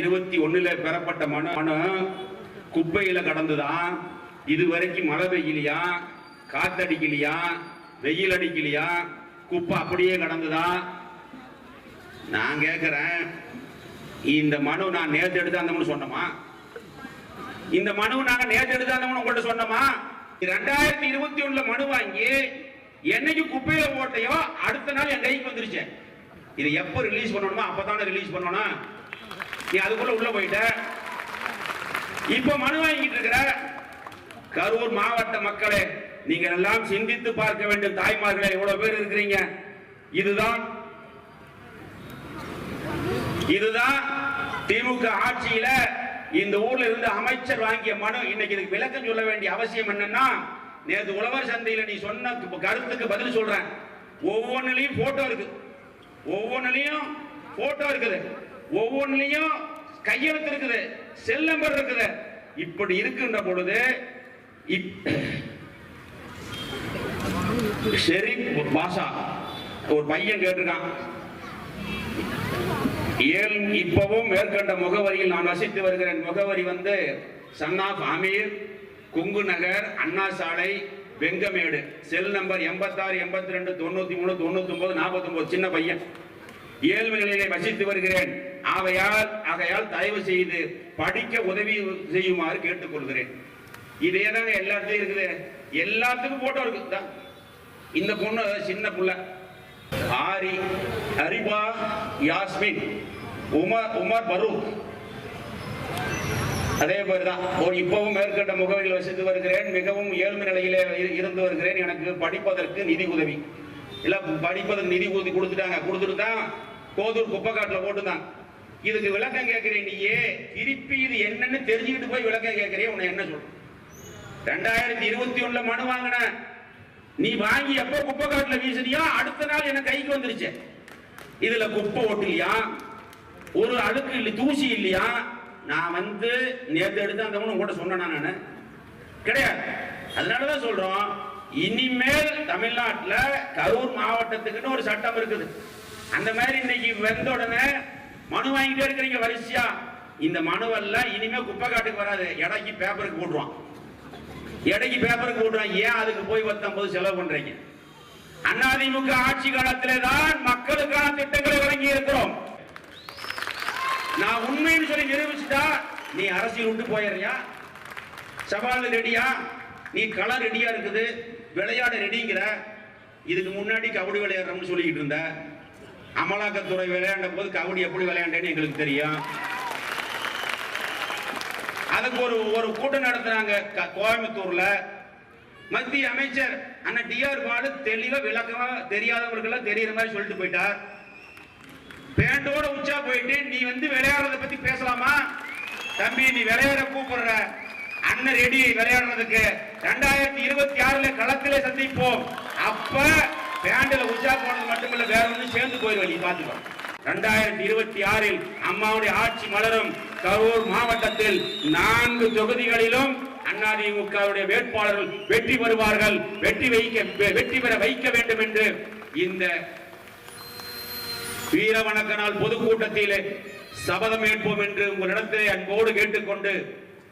2021 பெறப்பட்ட மனு குப்பையில கடந்துதான். இதுவரைக்கும் மழை பெய்யலையா, காத்தடிக்கலையா, வெயில் அடிக்கலையா, குப்பை அப்படியே கடந்துதான். நான் கேட்கிறேன், இந்த மனு நான் நேற்று எடுத்தாந்தோம்னு சொன்னோமா? இந்த மனு நாங்க நேற்று எடுத்தாந்தோம்னு உங்கள்கிட்ட சொன்னோமா? 2021 மனு வாங்கி என்னைக்கு குப்பையில போட்டையோ அடுத்த நாள் என் கைக்கு வந்துருச்சு. இது எப்ப ரிலீஸ் பண்ணணுமா அப்பதானே ரிலீஸ் பண்ணணும். நீ அதுக்குள்ள உள்ள போயிட்ட. இப்ப மனு வாங்கிட்டு இருக்கிற கரூர் மாவட்ட மக்களே, நீங்கள் எல்லாம் சிந்தித்து பார்க்க வேண்டும். தாய்மார்களே, எவ்வளவு பேர் இருக்கிறீங்க? இதுதான் திமுக ஆட்சியில இந்த ஊர்ல இருந்து அமைச்சர் வாங்கிய மனு. இன்னைக்கு இதுக்கு விளக்கம் சொல்ல வேண்டிய அவசியம் என்னன்னா, நேற்று உழவர் சந்தையில நீ சொன்ன கருத்துக்கு பதில் சொல்றேன். ஒவ்வொன்னுலயும் போட்டோ இருக்கு, ஒவ்வொன்னுலயும் போட்டோ இருக்குது, ஒவ்வொன்னுலயும் கையெழுத்து இருக்குது, செல் நம்பர் இருக்குது. இப்படி இருக்கின்ற பொழுது ஷெரீப் பாஷா ஒரு பையன் கேட்டிருக்கான், இப்பவும் மேற்கண்ட முகவரியில் நான் வசித்து வருகிறேன். முகவரி சன் ஆஃப் அமீர், குங்கு நகர், அண்ணா சாலை, வெங்கமேடு. Cell number 86 82 93 99 49. சின்ன பையன். ஏழ்மை நிலையிலே வசித்து வருகிறேன். ஆகையால் தயவு செய்து படிக்க உதவி செய்யுமாறு கேட்டுக்கொள்கிறேன். இதே தாங்க எல்லாத்தையும் இருக்குது. எல்லாத்துக்கும் போட்டோ இருக்கு. இந்த பொண்ணு சின்ன புள்ள அரிபா யாஸ்மின் உமர் பரூக், அதே மாதிரிதான். இப்பவும் மேற்கண்ட முகவரியில் வசித்து வருகிறேன். மிகவும் ஏழ்மை நிலையிலே இருந்து வருகிறேன். எனக்கு படிப்பதற்கு நிதி உதவி இல்ல, படிப்பதற்கு நிதி உதவி கொடுத்துட்டு தான் கோதூர் குப்பைக்காட்டுல போட்டுதான். இதுக்கு விளக்கம் கேட்கிறேன். நீயே திருப்பி இது என்னன்னு தெரிஞ்சுக்கிட்டு போய் விளக்கம் கேட்கிறேன். உன்னை என்ன சொல்ற? 2021 மனு வாங்கின நீ வாங்கி எப்ப குப்பைக்காட்டுல வீசினியோ அடுத்த நாள் எனக்கு கைக்கு வந்துருச்சு. இதுல குப்பை ஓட்டலையா, ஒரு அழுக்கு இல்லை, தூசி இல்லையா? நான் நேற்று எடுத்து அந்த கூட சொன்னேன் நானு கிடையாது. அதனாலதான் சொல்றோம், இனிமேல் தமிழ்நாட்டில் கரூர் மாவட்டத்துக்குன்னு ஒரு சட்டம் இருக்குது. அந்த மாதிரி இன்னைக்கு வந்த உடனே மனு வாங்கிட்டே இருக்கிறீங்க வரிசையா. இந்த மனுவெல்லாம் இனிமே குப்பை காட்டுக்கு வராது, எடைக்கு பேப்பருக்கு போட்டுருவான். ஏன் அதுக்கு போய் 19 செலவு பண்றீங்க? அதிமுக ஆட்சி காலத்திலே தான் மக்களுக்கான திட்டங்களை வழங்கி இருக்கிறோம். நான் உண்மைன்னு சொல்லி நிரூபிச்சுட்டா நீ அரசியல் விட்டு போயிடுறியா? சவால் ரெடியா? நீ களம் ரெடியா இருக்குது, விளையாட ரெடிங்கிற. இதுக்கு முன்னாடி கபடி விளையாடுறோம்னு சொல்லிக்கிட்டு இருந்த. அமலாக்கத்துறை விளையாண்ட போது கபடி எப்படி விளையாண்டேன்னு எங்களுக்கு தெரியும். அதுக்கு ஒரு கூட்டம் நடத்துறாங்க கோயம்புத்தூர்ல. மத்திய அமைச்சர் அண்ணன் டிஆர் பாலு தெளிவா விளக்கமா தெரியாதவர்களுக்கு தெரியுற மாதிரி சொல்லிட்டு போயிட்டார். பேண்டோட உச்சா போயிட்டு நீ விளையாடுறத பத்தி பேசலாமா? தம்பி, நீ விளையாட கூப்பிடுற அண்ணன் ரெடி விளையாடுறதுக்கு. 2026 களத்திலே சந்திப்போம். அப்ப பேண்டில உச்சா போனது மட்டுமல்ல, வேற ஒன்னும் சேர்ந்து போயிடுவ. நீ பாத்துக்கோ. 2026 அம்மாவுடைய ஆட்சி மலரும். கரூர் மாவட்டத்தில் 4 தொகுதிகளிலும் அதிமுகவுடைய வேட்பாளர்கள் வெற்றி பெறுவார்கள். வெற்றி பெற வைக்க வேண்டும் என்று இந்த வீர வணக்க நாள் பொதுக்கூட்டத்தில் சபதம் ஏற்போம் என்று உங்களிடத்திலே அன்போடு கேட்டுக்கொண்டு